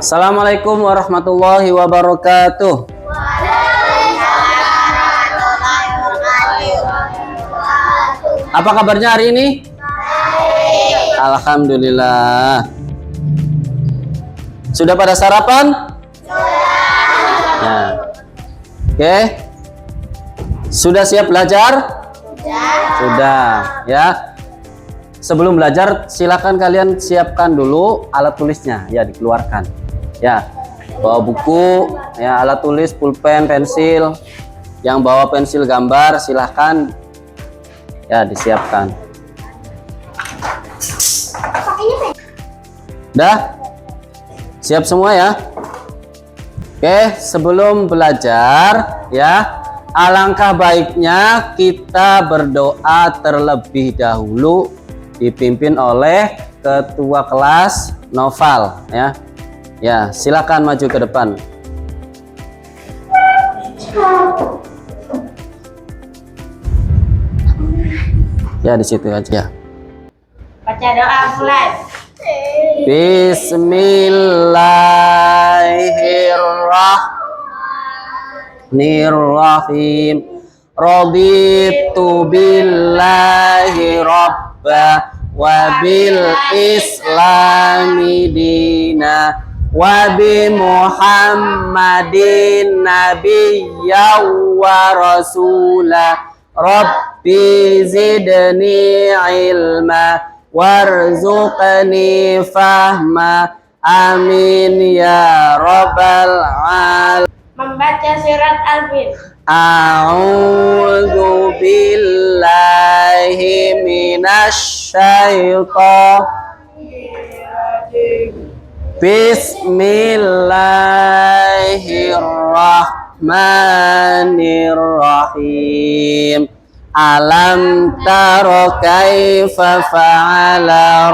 Assalamualaikum warahmatullahi wabarakatuh. Apa kabarnya hari ini? Alhamdulillah. Sudah pada sarapan? Sudah. Oke. Sudah siap belajar? Sudah. Ya. Sebelum belajar, silakan kalian siapkan dulu alat tulisnya, ya, dikeluarkan. Ya, bawa buku, ya, alat tulis, pulpen, pensil. Yang bawa pensil gambar, silahkan, ya, disiapkan. Dah? Siap semua ya? Oke, sebelum belajar, ya, alangkah baiknya kita berdoa terlebih dahulu, dipimpin oleh ketua kelas Noval, ya. Ya, silakan maju ke depan. Ya, di situ aja. Baca doa mulai. Bismillahirrahmanirrahim. Raditu billahi rabba wa bil islami dina wa bi muhammadin nabiyya wa rasula rabbi zidni ilma warzuqni fahma amin ya rabbal alamin. Membaca surat Al-Fil. A'udzu billahi minasy syaithanir Bismillahirrahmanirrahim. Alam taro kaifa fa'ala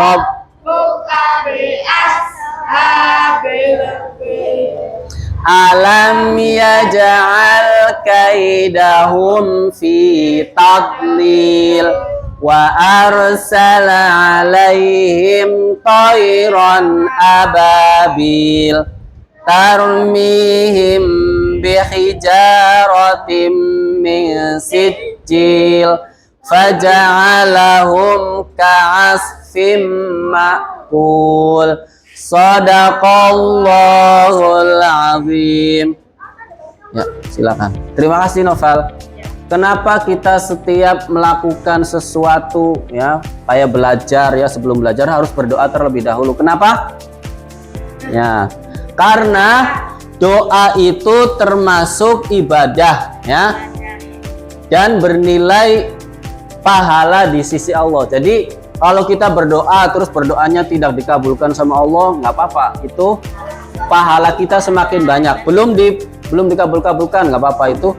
Buka bi ashabil fil. Alam yaj'al kaidahum fi tadlil wa arsala alaihim tayran ababil tarmihim bihijaratin min sijil faja'alahum ka'asfim ma'kul. Shadaqallahul azim. Ya, silakan. Terima kasih Noval. Kenapa kita setiap melakukan sesuatu, ya, kayak belajar, ya, sebelum belajar harus berdoa terlebih dahulu. Kenapa? Ya, karena doa itu termasuk ibadah, ya, dan bernilai pahala di sisi Allah. Jadi kalau kita berdoa terus berdoanya tidak dikabulkan sama Allah, nggak apa-apa. Itu pahala kita semakin banyak. Belum dikabulkan, nggak apa-apa, itu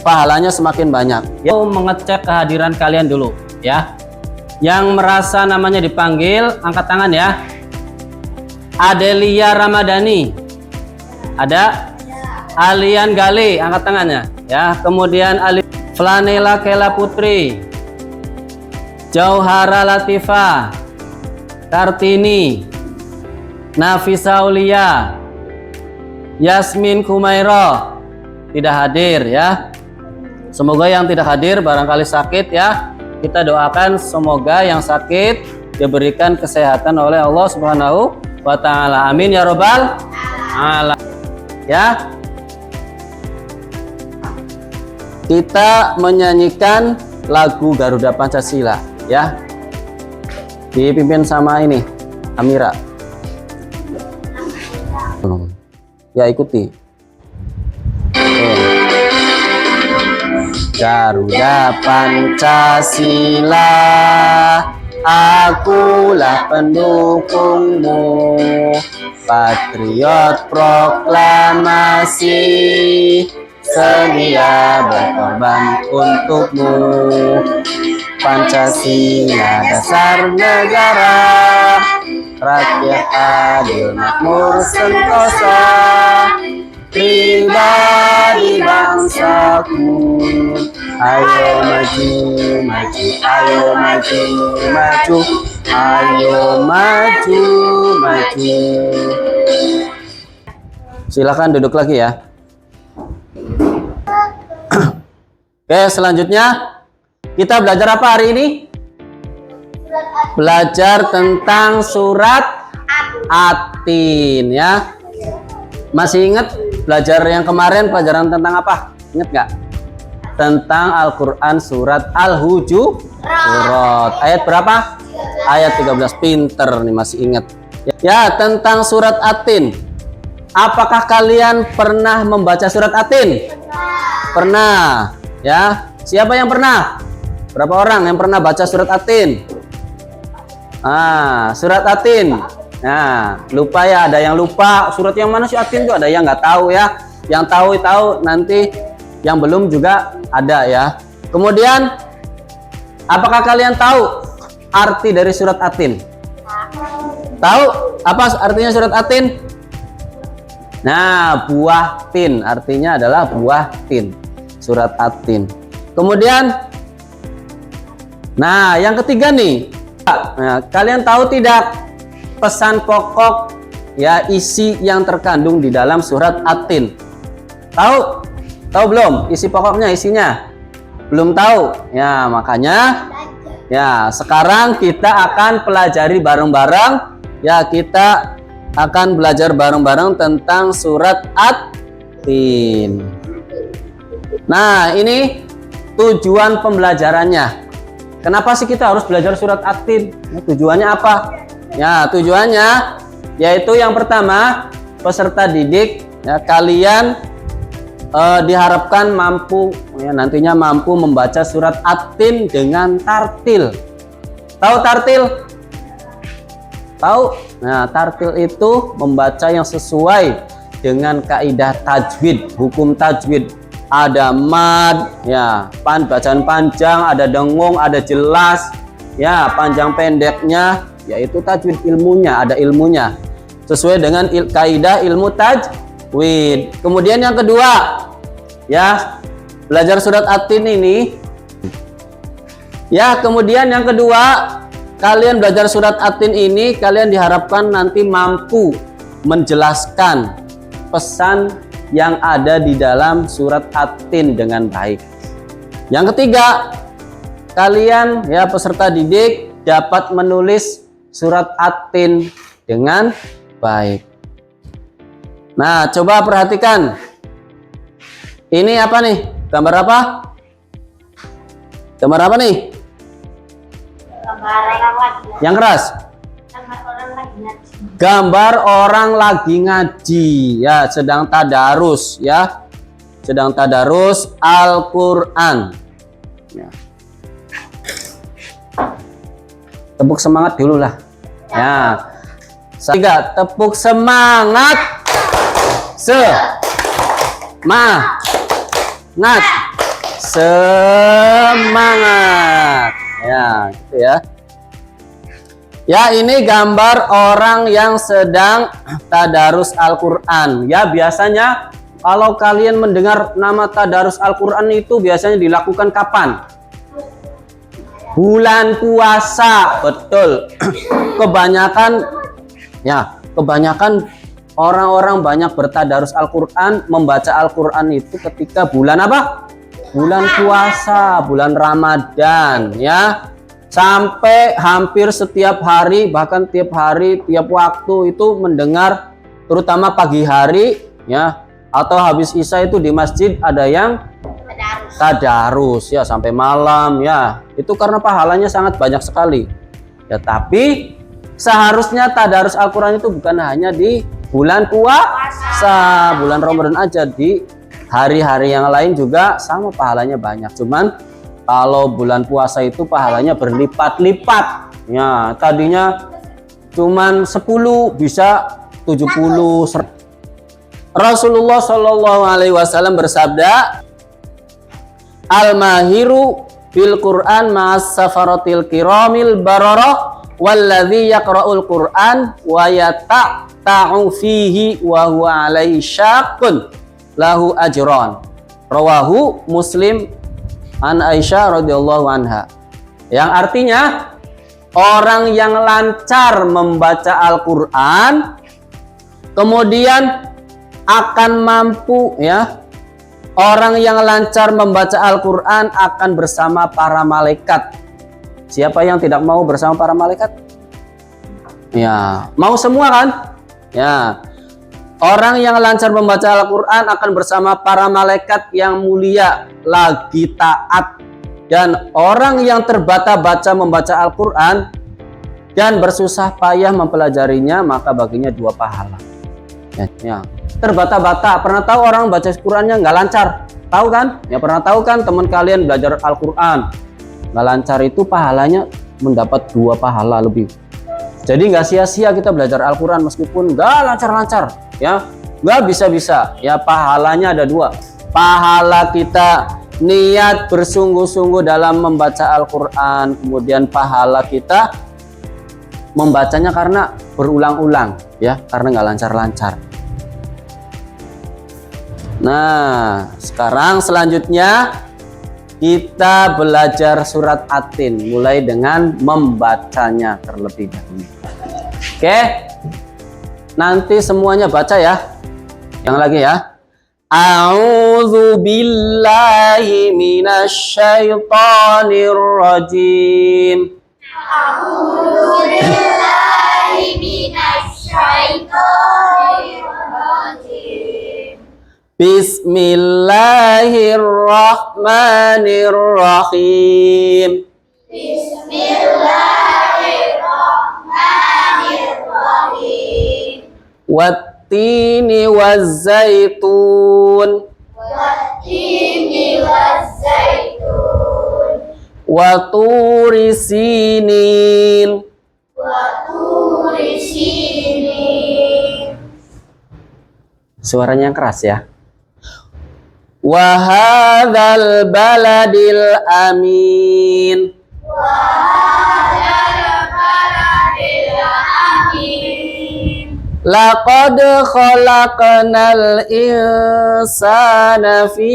pahalanya semakin banyak. Ya, mengecek kehadiran kalian dulu, ya. Yang merasa namanya dipanggil, angkat tangan ya. Adelia Ramadhani. Ada? Alian Gale, angkat tangannya, ya. Kemudian Flanela Kela Putri. Jauhara Latifah, Kartini, Nafisa Aulia, Yasmin Kumairo tidak hadir, ya. Semoga yang tidak hadir barangkali sakit, ya. Kita doakan semoga yang sakit diberikan kesehatan oleh Allah Subhanahu wa taala. Amin ya robbal alamin. Ya. Kita menyanyikan lagu Garuda Pancasila, ya, dipimpin sama ini Amira. Ya, ikuti. Garuda Pancasila, akulah pendukungmu, patriot proklamasi, sedia berkorban untukmu. Pancasila dasar negara, rakyat adil makmur sentosa, pribadi bangsaku. Ayo maju, maju, ayo maju, maju, ayo maju, maju. Silakan duduk lagi ya. Oke, selanjutnya kita belajar apa hari ini? Belajar tentang surat At-Tin ya. Masih ingat belajar yang kemarin pelajaran tentang apa? Ingat nggak? Tentang Al-Quran surat Al-Hujurat. Ayat berapa? Ayat 13. Pinter nih, masih ingat. Ya, tentang surat At-Tin. Apakah kalian pernah membaca surat At-Tin? Pernah. Ya, siapa yang pernah? Berapa orang yang pernah baca surat At-Tin? Surat At-Tin. Nah, lupa ya, ada yang lupa surat yang mana sih At-Tin itu, ada yang nggak tahu ya. Yang tahu nanti, yang belum juga ada ya. Kemudian, apakah kalian tahu arti dari surat At-Tin? Tahu apa artinya surat At-Tin? Nah, buah tin, artinya adalah buah tin. Surat At-Tin. Kemudian, nah yang ketiga nih, nah, kalian tahu tidak pesan pokok ya, isi yang terkandung di dalam surat At-Tin? Tahu? Tahu belum isi pokoknya, isinya? Belum tahu? Ya, makanya ya sekarang kita akan pelajari bareng-bareng ya, kita akan belajar bareng-bareng tentang surat At-Tin. Nah, ini tujuan pembelajarannya. Kenapa sih kita harus belajar surat At-Tin? Ya, tujuannya apa? Ya, tujuannya yaitu yang pertama, peserta didik ya, kalian diharapkan mampu ya, nantinya mampu membaca surat At-Tin dengan tartil. Tahu tartil? Tahu? Nah, tartil itu membaca yang sesuai dengan kaidah tajwid, hukum tajwid. Ada mad, ya, bacaan panjang, ada dengung, ada jelas, ya, panjang pendeknya, yaitu tajwid ilmunya, ada ilmunya. Sesuai dengan kaidah ilmu tajwid. Kemudian yang kedua, ya, belajar surat At-Tin ini. Ya, kemudian yang kedua, kalian belajar surat At-Tin ini, kalian diharapkan nanti mampu menjelaskan pesan yang ada di dalam surat At-Tin dengan baik. Yang ketiga, kalian ya peserta didik dapat menulis surat At-Tin dengan baik. Nah, coba perhatikan. Ini apa nih? Gambar apa? Gambar apa nih? Gambar orang lagi. Yang keras. Gambar orang lagi ngaji. Gambar orang lagi ngaji ya, sedang tadarus ya. Sedang tadarus Al-Qur'an. Ya. Tepuk semangat dulu lah. Ya. Tiga, tepuk semangat. Semangat. Ya, gitu ya. Ya, ini gambar orang yang sedang tadarus Al-Qur'an. Ya, biasanya kalau kalian mendengar nama tadarus Al-Qur'an itu biasanya dilakukan kapan? Bulan puasa, betul. Kebanyakan orang-orang banyak bertadarus Al-Qur'an, membaca Al-Qur'an itu ketika bulan apa? Bulan puasa, bulan Ramadan ya. Sampai hampir setiap hari, bahkan tiap hari, tiap waktu itu mendengar, terutama pagi hari ya, atau habis Isya itu di masjid ada yang tadarus ya, sampai malam ya. Itu karena pahalanya sangat banyak sekali. Ya, tapi seharusnya tadarus Al-Qur'an itu bukan hanya di bulan puasa, bulan Ramadan aja, di hari-hari yang lain juga sama pahalanya banyak. Cuman kalau bulan puasa itu pahalanya berlipat-lipat. Ya, tadinya cuman 10 bisa 70. Rasulullah Shallallahu alaihi wasallam bersabda, "Al-mahiru bil Qur'an ma'as safaratil kiramil bararah walladzi yaqra'ul Qur'an wa yata'u fihi wa huwa alaihi syaqqun lahu ajran." Rawahu Muslim an Aisyah radhiyallahu anha. Yang artinya orang yang lancar membaca Al-Qur'an kemudian akan mampu ya. Orang yang lancar membaca Al-Qur'an akan bersama para malaikat. Siapa yang tidak mau bersama para malaikat? Ya, mau semua kan? Ya. Orang yang lancar membaca Al-Qur'an akan bersama para malaikat yang mulia lagi taat. Dan orang yang terbata-bata membaca Al-Qur'an dan bersusah payah mempelajarinya, maka baginya 2 pahala. Ya. Terbata-bata, pernah tahu orang baca Qur'annya nggak lancar? Tahu kan? Ya pernah tahu kan teman kalian belajar Al-Qur'an nggak lancar, itu pahalanya mendapat 2 pahala lebih. Jadi nggak sia-sia kita belajar Al-Qur'an meskipun nggak lancar-lancar, ya nggak bisa-bisa. Ya pahalanya ada 2. Pahala kita niat bersungguh-sungguh dalam membaca Al-Qur'an, kemudian pahala kita membacanya karena berulang-ulang, ya karena nggak lancar-lancar. Nah, sekarang selanjutnya kita belajar surat At-Tin mulai dengan membacanya terlebih dahulu. Oke. Nanti semuanya baca ya. Yang lagi ya. A'udzu billahi minasyaitonir rajim. A'udzu billahi minasyaitonir rajim. Bismillahirrahmanirrahim. Bismillahirrahmanirrahim. Wattini wazzaitun. Wattini wazzaitun. Waturi sinin. Waturi sinin. Suaranya yang keras ya. Wa hadzal baladil amin. Laqad khalaqnal insana fi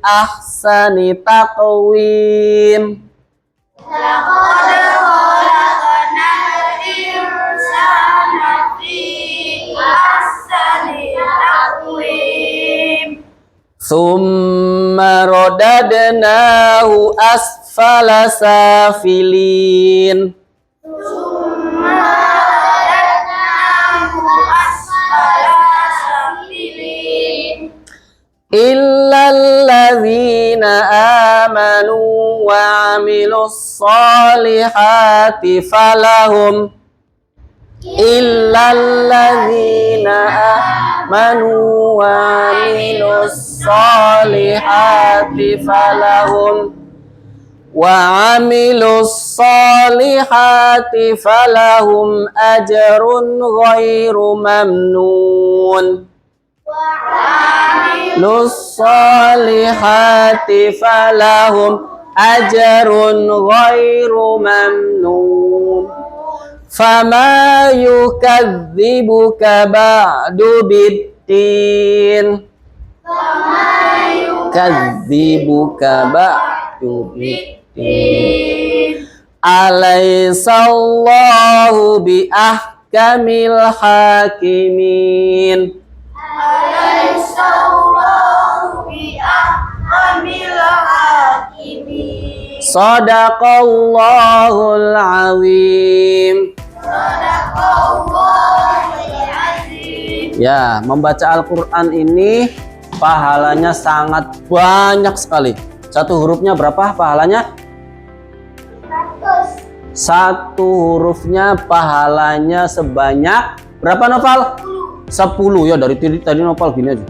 ahsani taqwim. Laqad khalaqnal insana fi ahsani taqwim. Tsumma radadnahu asfala safilin. Illalladzina amanu wa amilus solihati falahum. Illalladzina amanu wa amilus solihati falahum. Wa amilus solihati falahum ajrun ghairu mamnun. Nussolihati falahum ajrun ghairu mamnun. Fama yukadzibuka ba'du biddin. Kadzibuka ba'du biddin. Alaisallahu bi ahkamil hakimin. Alaihissallahu bi ahkamil hakimin. Shadaqallahul azim. Shadaqallahul azim. Ya, membaca Al-Qur'an ini pahalanya sangat banyak sekali. Satu hurufnya berapa pahalanya? 100. Satu hurufnya pahalanya sebanyak berapa, Noval? 10 ya, dari tadi Noval gini aja.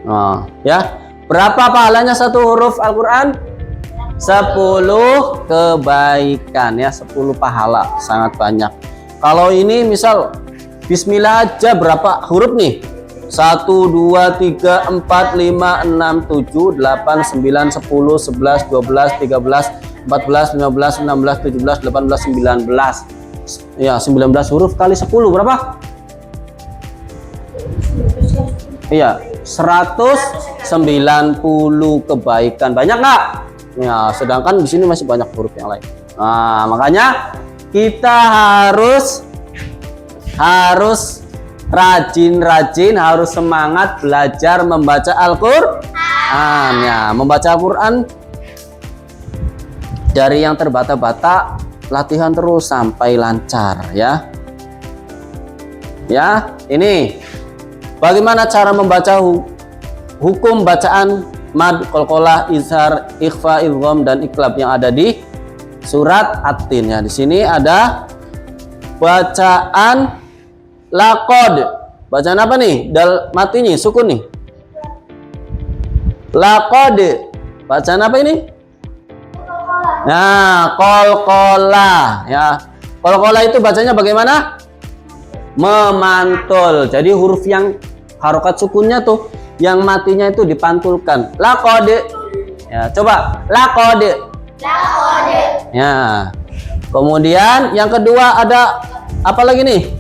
Nah, ya. Berapa pahalanya satu huruf Al-Qur'an? 10 kebaikan ya, 10 pahala, sangat banyak. Kalau ini misal bismillah aja berapa huruf nih? 1 2 3 4 5 6 7 8 9 10 11 12 13 14 15 16 17 18 19. Ya, 19 huruf kali 10 berapa? Iya, 190 kebaikan. Banyak nggak? Ya, sedangkan di sini masih banyak huruf yang lain. Nah, makanya kita harus rajin-rajin harus semangat belajar membaca Al-Qur'an ya. Membaca Al-Qur'an dari yang terbata-bata, latihan terus sampai lancar ya. Ya, ini bagaimana cara membaca hukum bacaan mad, qalqalah, izhar, ikhfa, idgham dan iqlab yang ada di surat At-Tin ya. Di sini ada bacaan laqad. Bacaan apa nih? Dal matinya sukun nih. Laqad. Bacaan apa ini? Nah, qalqalah ya. Qalqalah itu bacanya bagaimana? Memantul. Jadi huruf yang harokat sukunnya tuh yang matinya itu dipantulkan. Laqad. Ya, coba laqad. Laqad. Ya. Kemudian yang kedua ada apa lagi nih?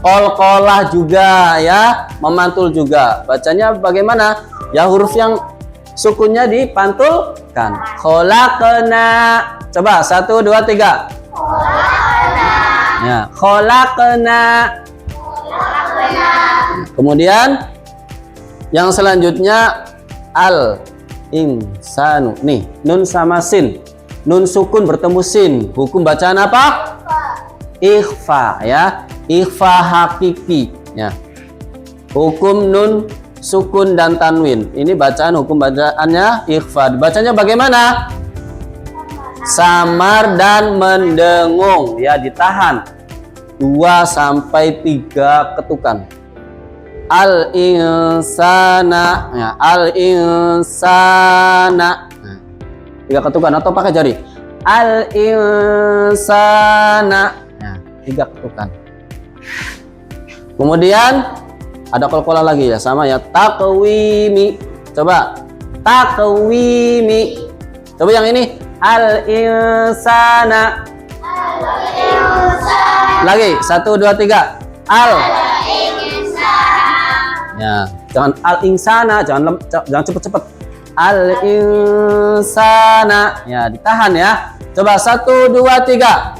Qalqalah juga ya, memantul juga. Bacanya bagaimana? Ya huruf yang sukunnya dipantulkan. Khalaqna. Coba 1 2 3. Ya, khalaqna. Kemudian yang selanjutnya al insanu. Nih, nun sama sin. Nun sukun bertemu sin. Hukum bacaan apa? Ikhfa ya. Ikhfa hakiki ya. Hukum nun sukun dan tanwin. Ini bacaan hukum bacaannya ikhfa. Bacanya bagaimana? Samar dan mendengung ya, ditahan 2 sampai 3 ketukan. Al insana ya, al insana. Nah, 3 ketukan atau pakai jari. Al insana. Nah, 3 ketukan. Kemudian ada qalqalah lagi ya, sama ya, taqwimi. Coba taqwimi. Coba yang ini al insana. Lagi 1 2 3. Al ya, jangan al insana, jangan cepet-cepet. Al insana ya, ditahan ya. Coba 1 2 3.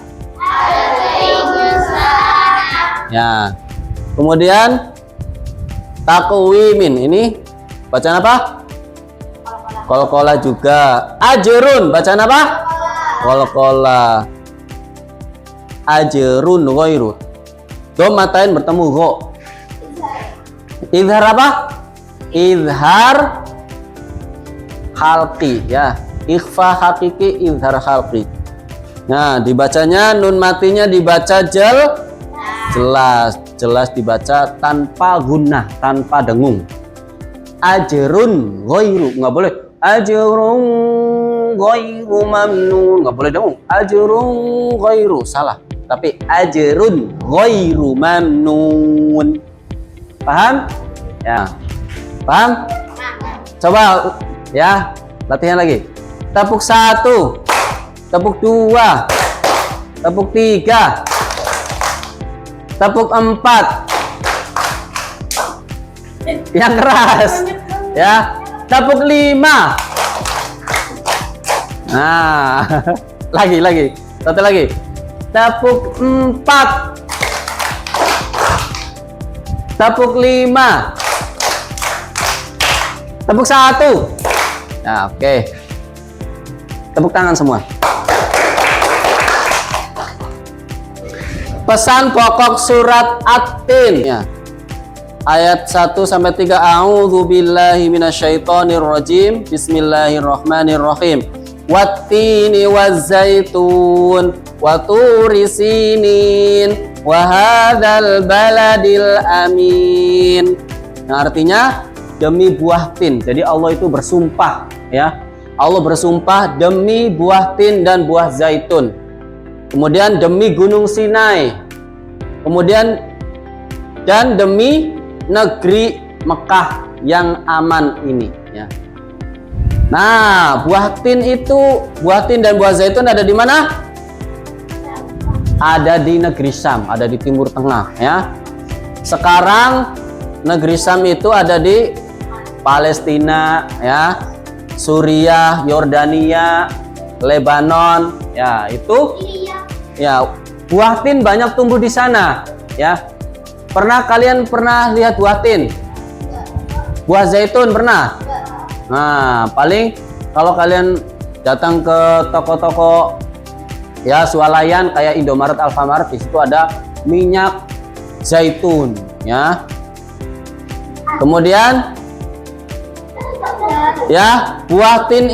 Ya. Kemudian taqwimin, ini bacaan apa? Qalqalah juga. Ajrun, bacaan apa? Qalqalah. Ajrun ghairu. Dhammatain bertemu gho. Izhar apa? Izhar halqi ya. Ikhfa hakiki, izhar halqi. Nah, dibacanya nun matinya dibaca jelas dibaca tanpa gunnah, tanpa dengung. Ajrun ghairu, nggak boleh. Ajrun ghairu mamnun, nggak boleh dengung. Ajrun ghairu, salah. Tapi ajrun ghairu mamnun. Paham? Ya. Paham? Coba ya, latihan lagi. Tepuk 1, tepuk 2, tepuk 3, tepuk 4. Yang keras ya. Tepuk 5. Nah, lagi. Satu lagi. Tepuk 4. Tepuk 5. Tepuk 1. Nah, oke. Tepuk tangan semua. Pesan pokok surat At-Tin ya. Ayat 1 sampai 3. A'udzu billahi minasyaitonir rajim. Bismillahirrahmanirrahim. Wattini wazzaitun wa turi sinin wa hadzal baladil amin. Yang artinya demi buah tin. Jadi Allah itu bersumpah ya. Allah bersumpah demi buah tin dan buah zaitun. Kemudian demi gunung Sinai. Kemudian dan demi negeri Mekah yang aman ini ya. Nah, buah tin dan buah zaitun ada di mana? Ada di negeri Syam, ada di Timur Tengah ya. Sekarang negeri Syam itu ada di Palestina ya, Suriah, Yordania, Lebanon ya, itu ya buah tin banyak tumbuh di sana ya. Kalian pernah lihat buah tin? Buah zaitun pernah? Nah, paling kalau kalian datang ke toko-toko ya swalayan kayak Indomaret, Alfamart, di situ ada minyak zaitun ya. Kemudian ya, buah tin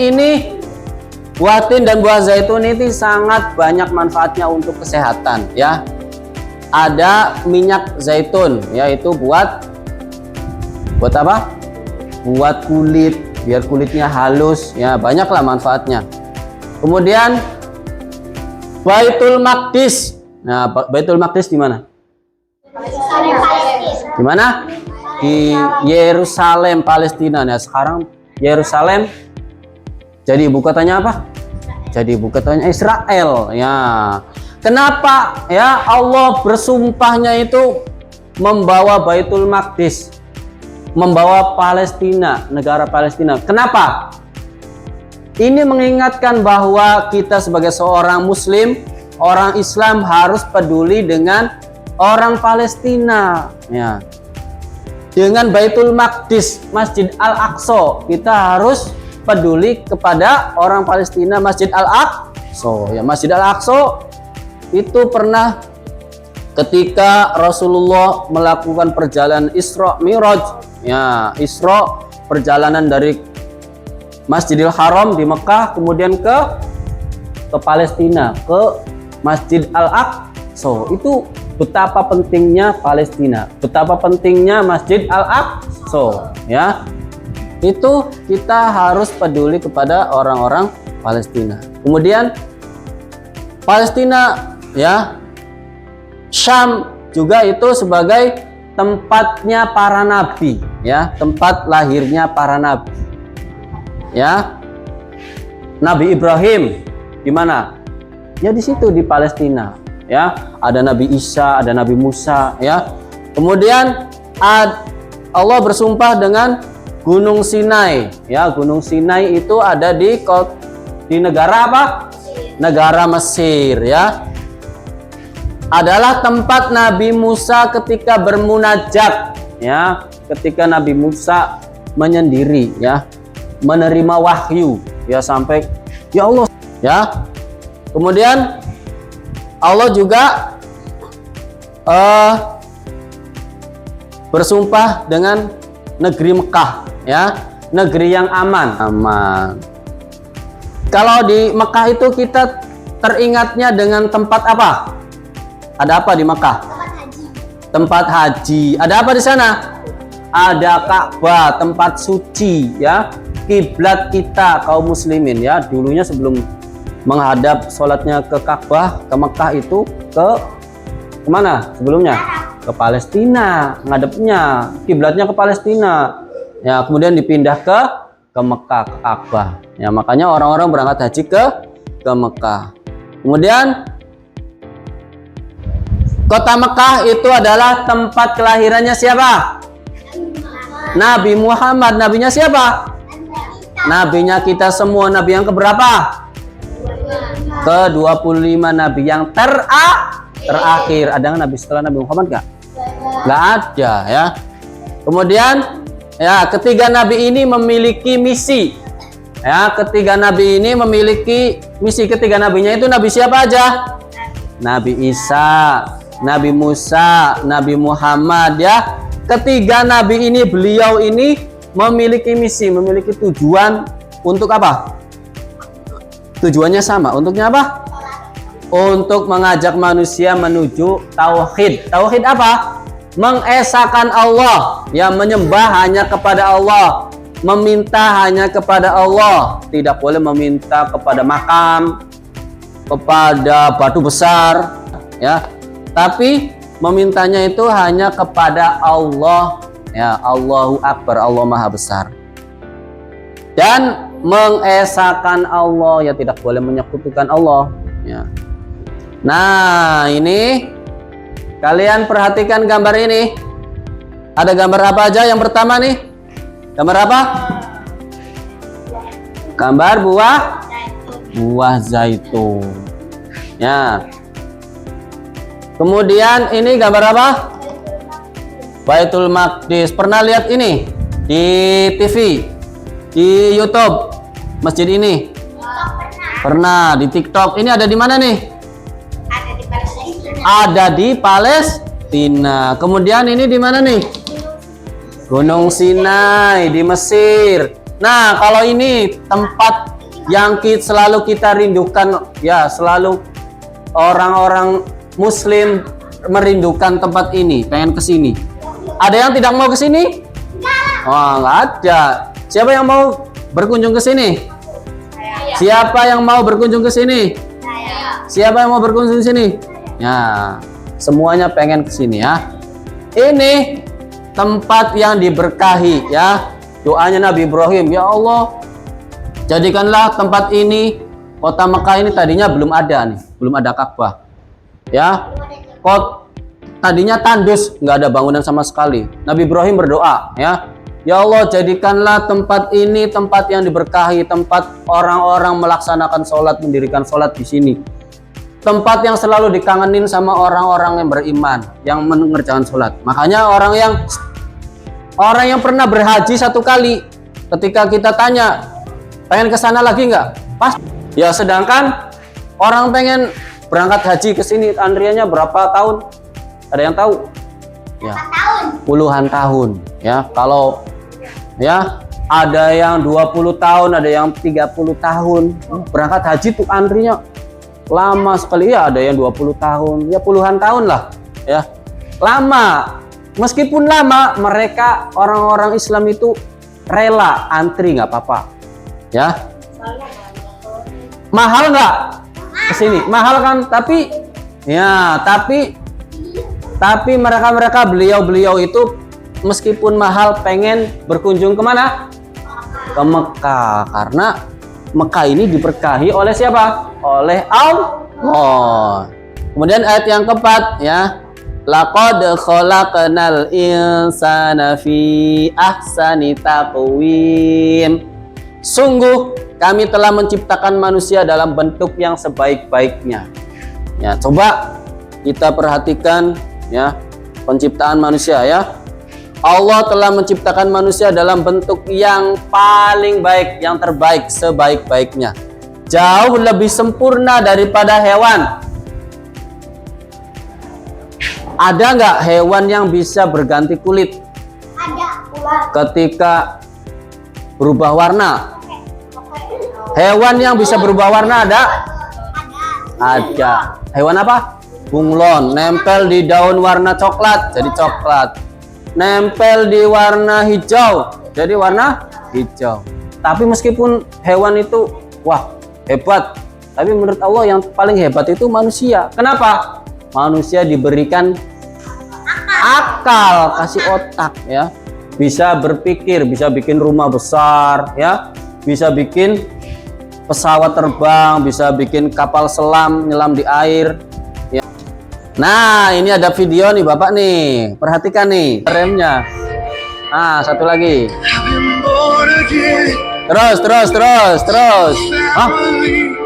dan buah zaitun ini sangat banyak manfaatnya untuk kesehatan ya. Ada minyak zaitun, yaitu buat apa? Buat kulit, biar kulitnya halus ya, banyaklah manfaatnya. Kemudian Baitul Maqdis. Nah, Baitul Maqdis di mana? Di mana? Di Yerusalem, Palestina. Nah, sekarang Yerusalem jadi ibu kotanya apa? Jadi ibu kotanya Israel ya. Kenapa ya Allah bersumpahnya itu membawa Baitul Maqdis, membawa Palestina, negara Palestina? Kenapa? Ini mengingatkan bahwa kita sebagai seorang muslim, orang Islam harus peduli dengan orang Palestina ya. Dengan Baitul Maqdis, Masjid Al-Aqsa, kita harus peduli kepada orang Palestina, Masjid Al-Aqsa ya. Masjid Al-Aqsa itu pernah ketika Rasulullah melakukan perjalanan Isra Mi'raj ya, Isra perjalanan dari Masjidil Haram di Mekah kemudian ke Palestina, ke Masjid Al-Aqsa. Itu betapa pentingnya Palestina, betapa pentingnya Masjid Al-Aqsa ya. Itu kita harus peduli kepada orang-orang Palestina. Kemudian Palestina ya, Syam juga itu sebagai tempatnya para nabi ya, tempat lahirnya para nabi ya. Nabi Ibrahim di mana? Ya di situ, di Palestina ya. Ada Nabi Isa, ada Nabi Musa ya. Kemudian Allah bersumpah dengan Gunung Sinai ya. Gunung Sinai itu ada di negara apa? Negara Mesir ya. Adalah tempat Nabi Musa ketika bermunajat ya, ketika Nabi Musa menyendiri ya, menerima wahyu ya, sampai ya Allah ya. Kemudian Allah juga bersumpah dengan negeri Mekah ya, negeri yang aman. Kalau di Mekah itu kita teringatnya dengan tempat apa? Ada apa di Mekah? Tempat haji. Ada apa di sana? Ada Ka'bah, tempat suci ya, kiblat kita kaum muslimin ya. Dulunya sebelum menghadap sholatnya ke Ka'bah, ke Mekah itu kemana sebelumnya? Ke Palestina, ngadepnya kiblatnya ke Palestina ya. Kemudian dipindah ke Mekah, ke Ka'bah ya. Makanya orang-orang berangkat haji ke Mekah. Kemudian kota Mekah itu adalah tempat kelahirannya siapa? Nabi Muhammad. Nabinya siapa? Nabinya kita semua. Nabi yang keberapa? Ke-25 Nabi yang terakhir. Ada nggak Nabi setelah Nabi Muhammad nggak? Nggak ada ya. Kemudian ya, ketiga Nabi ini memiliki misi ya. Ketiga Nabi ini memiliki misi. Ketiga Nabinya itu Nabi siapa aja? Nabi Isa, Nabi Musa, Nabi Muhammad ya. Ketiga Nabi ini, beliau ini memiliki misi, memiliki tujuan untuk apa? Tujuannya sama. Untuknya apa? Untuk mengajak manusia menuju tauhid. Tauhid apa? Mengesahkan Allah ya, menyembah hanya kepada Allah, meminta hanya kepada Allah. Tidak boleh meminta kepada makam, kepada batu besar ya, tapi memintanya itu hanya kepada Allah ya. Allahu Akbar, Allah Maha Besar. Dan mengesahkan Allah ya, tidak boleh menyekutukan Allah ya. Nah, ini kalian perhatikan gambar ini. Ada gambar apa aja? Yang pertama nih, gambar apa? Gambar buah zaitun ya. Kemudian ini gambar apa? Baitul Maqdis. Pernah lihat ini di TV, di YouTube, masjid ini? Pernah. Di TikTok. Ini ada di mana nih? Ada di Palestina. Ada di Palestina. Kemudian ini di mana nih? Gunung Sinai di Mesir. Nah, kalau ini tempat yang selalu kita rindukan, ya, selalu orang-orang Muslim merindukan tempat ini, pengen ke sini. Ada yang tidak mau ke sini? Oh, nggak ada. Siapa yang mau berkunjung ke sini? Siapa yang mau berkunjung ke sini? Siapa yang mau berkunjung ke sini? Ya, semuanya pengen ke sini ya. Ini tempat yang diberkahi ya. Doanya Nabi Ibrahim, ya Allah, jadikanlah tempat ini, kota Mekah ini tadinya belum ada nih, belum ada Ka'bah. Ya. Tadinya tandus, nggak ada bangunan sama sekali. Nabi Ibrahim berdoa, ya. Ya Allah, jadikanlah tempat ini tempat yang diberkahi, tempat orang-orang melaksanakan sholat, mendirikan sholat di sini. Tempat yang selalu dikangenin sama orang-orang yang beriman, yang mengerjakan sholat. Makanya orang yang pernah berhaji satu kali, ketika kita tanya, pengen ke sana lagi nggak? Pas. Ya, sedangkan orang pengen berangkat haji ke sini, antriannya berapa tahun? Ada yang tahu? Ya, puluhan tahun. Ya, kalau ya ada yang 20 tahun, ada yang 30 tahun. Berangkat haji tuh antrinya lama sekali ya, ada yang 20 tahun, ya puluhan tahun lah. Ya, lama. Meskipun lama, mereka orang-orang Islam itu rela antri, nggak apa-apa. Ya, mahal nggak kesini? Mahal kan? Tapi mereka beliau itu meskipun mahal pengen berkunjung kemana? Ke Mekah, karena Mekah ini diberkahi oleh siapa? Oleh Allah. Kemudian ayat yang keempat ya. Laqad khalaqnal insana fi ahsani taqwim. Sungguh kami telah menciptakan manusia dalam bentuk yang sebaik-baiknya. Ya, coba kita perhatikan ya penciptaan manusia ya. Allah telah menciptakan manusia dalam bentuk yang paling baik, yang terbaik, sebaik-baiknya. Jauh lebih sempurna daripada hewan. Ada nggak hewan yang bisa berganti kulit? Ada. Ketika berubah warna. Hewan yang bisa berubah warna ada? Ada. Hewan apa? Bunglon. Nempel di daun warna coklat, jadi coklat. Nempel di warna hijau, jadi warna hijau. Tapi meskipun hewan itu, wah, hebat. Tapi menurut Allah yang paling hebat itu manusia. Kenapa? Manusia diberikan akal, kasih otak ya. Bisa berpikir, bisa bikin rumah besar ya. Bisa bikin pesawat terbang, bisa bikin kapal selam nyelam di air ya. Nah, ini ada video nih Bapak nih. Perhatikan nih remnya. Nah, satu lagi. Terus. Hah?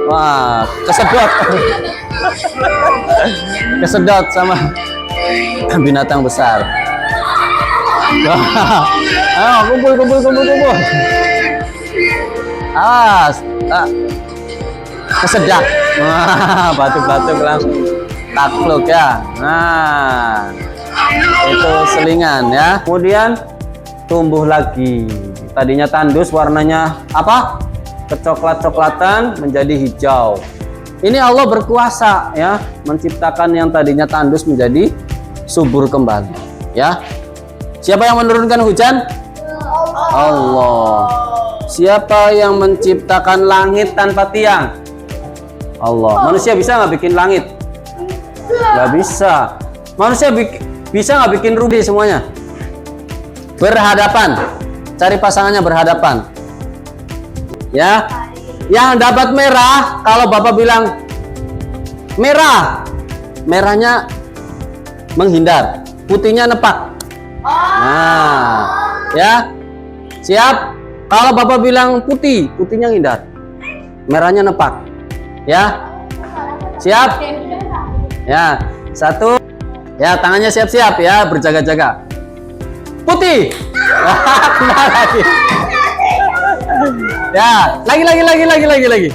Wah, kesedot. Kesedot sama binatang besar. Wah, kumpul. Kesedak. Wah, batu-batu langsung takluk ya. Nah, itu selingan ya. Kemudian tumbuh lagi. Tadinya tandus, warnanya apa? Kecoklat-coklatan menjadi hijau. Ini Allah berkuasa ya, menciptakan yang tadinya tandus menjadi subur kembali ya. Siapa yang menurunkan hujan? Allah. Siapa yang menciptakan langit tanpa tiang? Allah. Manusia bisa nggak bikin langit? Nggak bisa. Manusia bisa nggak bikin rumah semuanya? Berhadapan. Cari pasangannya berhadapan. Ya. Yang dapat merah, kalau Bapak bilang merah, merahnya menghindar, putihnya nepak. Nah, ya, siap. Kalau Bapak bilang putih, putihnya hindar, merahnya nepak. Ya, siap. Ya, satu. Ya, tangannya siap-siap ya, berjaga-jaga. Putih. Kembali lagi. Ya, lagi.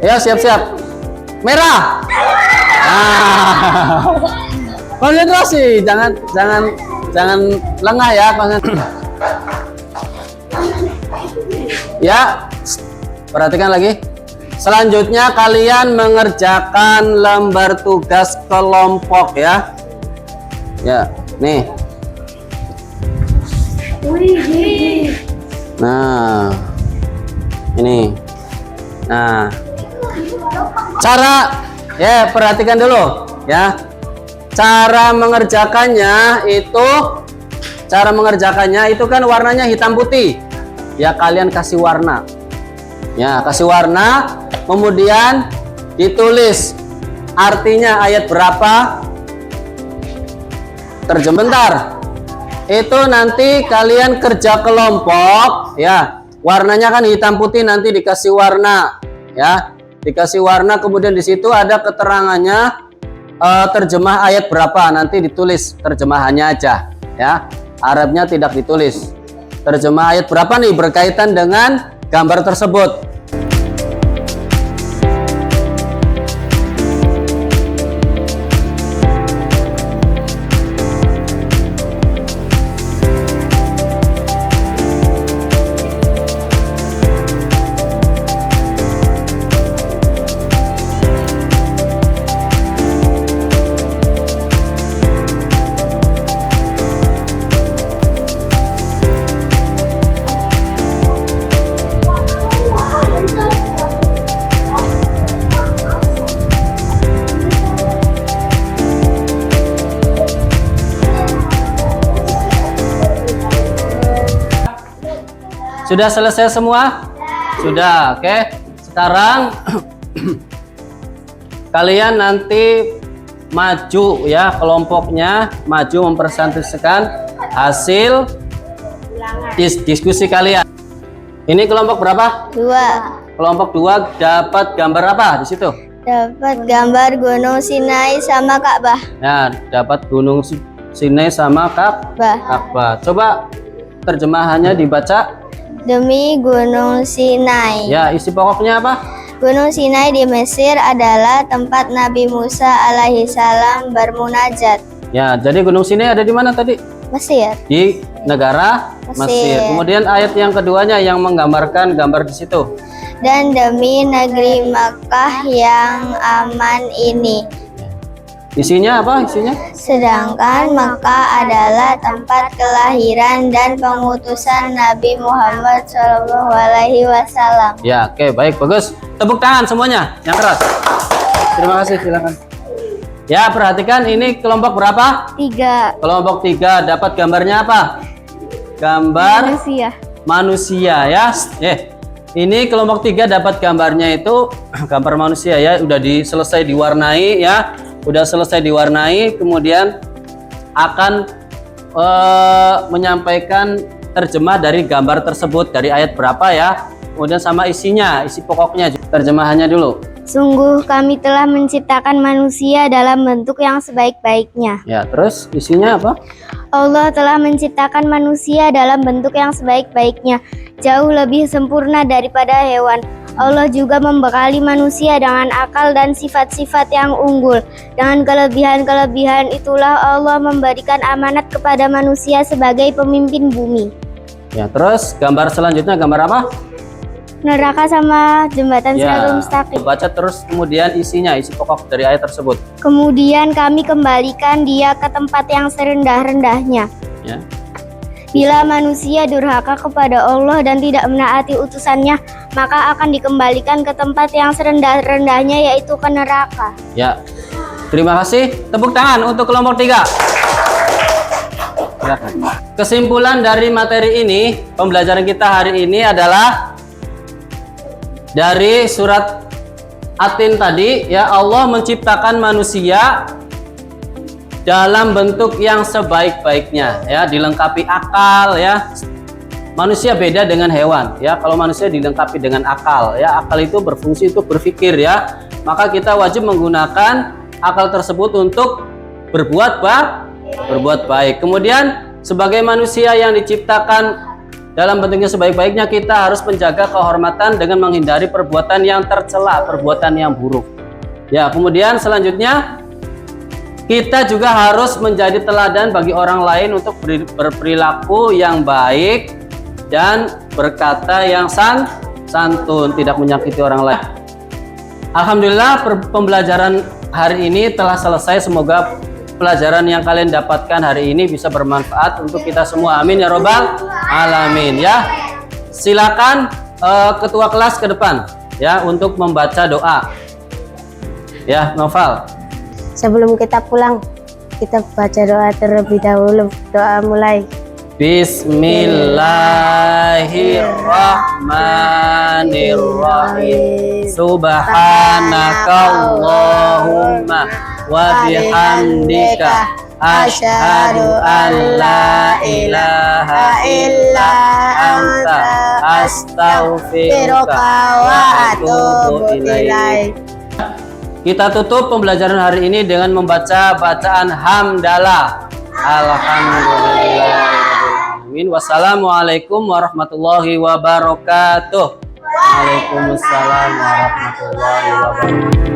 Ya, siap-siap. Merah. Nah. Konsentrasi, jangan lengah ya, konsentrasi. Ya, perhatikan lagi. Selanjutnya kalian mengerjakan lembar tugas kelompok ya. Ya, nih. Nah, ini. Nah, cara ya perhatikan dulu ya. Cara mengerjakannya itu kan warnanya hitam putih. Ya kalian kasih warna. Ya, kasih warna, kemudian ditulis artinya ayat berapa. Bentar. Itu nanti kalian kerja kelompok ya. Warnanya kan hitam putih, nanti dikasih warna ya. Dikasih warna, kemudian di situ ada keterangannya terjemah ayat berapa, nanti ditulis terjemahannya aja ya. Arabnya tidak ditulis. Terjemah ayat berapa nih berkaitan dengan gambar tersebut. Sudah selesai semua? Sudah, oke. Sekarang kalian nanti maju ya, kelompoknya maju mempresentasikan hasil diskusi kalian. Ini kelompok berapa? 2. Kelompok 2 dapat gambar apa di situ? Dapat gambar Gunung Sinai sama Ka'bah. Ya, dapat Gunung Sinai sama Ka'bah. Coba terjemahannya dibaca. Demi Gunung Sinai. Ya, isi pokoknya apa? Gunung Sinai di Mesir adalah tempat Nabi Musa alaihissalam bermunajat. Ya, jadi Gunung Sinai ada di mana tadi? Mesir. Di negara Mesir. Kemudian ayat yang keduanya yang menggambarkan gambar di situ. Dan demi negeri Makkah yang aman ini. Isinya apa? Isinya? Sedangkan Makkah adalah tempat kelahiran dan pengutusan Nabi Muhammad SAW. Ya, oke, baik, bagus. Tepuk tangan semuanya, yang keras. Terima kasih, silakan. Ya, perhatikan ini kelompok berapa? 3. Kelompok 3 dapat gambarnya apa? Gambar manusia ya. Ini kelompok 3 dapat gambarnya itu gambar manusia ya, udah selesai diwarnai ya. Udah selesai diwarnai, kemudian akan menyampaikan terjemah dari gambar tersebut, dari ayat berapa ya, kemudian sama isinya, isi pokoknya, terjemahannya dulu. Sungguh kami telah menciptakan manusia dalam bentuk yang sebaik-baiknya. Ya, terus isinya apa? Allah telah menciptakan manusia dalam bentuk yang sebaik-baiknya, jauh lebih sempurna daripada hewan. Allah juga membekali manusia dengan akal dan sifat-sifat yang unggul. Dengan kelebihan-kelebihan itulah Allah memberikan amanat kepada manusia sebagai pemimpin bumi. Ya, terus gambar selanjutnya gambar apa? Neraka sama jembatan Ya, Siratul Mustaqim. baca terus kemudian isinya, isi pokok dari ayat tersebut. Kemudian kami kembalikan dia ke tempat yang serendah-rendahnya. Ya. Bila manusia durhaka kepada Allah dan tidak menaati utusannya, maka akan dikembalikan ke tempat yang serendah-rendahnya, yaitu ke neraka. Ya, terima kasih. Tepuk tangan untuk kelompok 3. Silakan. Kesimpulan dari materi ini, pembelajaran kita hari ini adalah dari surat Atin tadi ya, Allah menciptakan manusia dalam bentuk yang sebaik-baiknya ya, dilengkapi akal ya. Manusia beda dengan hewan ya. Kalau manusia dilengkapi dengan akal ya, akal itu berfungsi untuk berpikir ya. Maka kita wajib menggunakan akal tersebut untuk berbuat berbuat baik. Kemudian sebagai manusia yang diciptakan dalam bentuknya sebaik-baiknya, kita harus menjaga kehormatan dengan menghindari perbuatan yang tercela, perbuatan yang buruk. Ya, kemudian selanjutnya kita juga harus menjadi teladan bagi orang lain untuk berperilaku yang baik dan berkata yang santun, tidak menyakiti orang lain. Alhamdulillah, pembelajaran hari ini telah selesai. Semoga pelajaran yang kalian dapatkan hari ini bisa bermanfaat untuk kita semua. Amin ya robbal alamin. Ya, silakan ketua kelas ke depan ya untuk membaca doa. Ya, Noval. Sebelum kita pulang, kita baca doa terlebih dahulu. Doa mulai. Bismillahirrahmanirrahim. Subhanakallahumma wa bihamdika asyhadu an la ilaha illa anta astaghfiruka wa atubu ilaik. Kita tutup pembelajaran hari ini dengan membaca bacaan hamdalah. Alhamdulillah. Wassalamualaikum warahmatullahi wabarakatuh. Waalaikumsalam warahmatullahi wabarakatuh.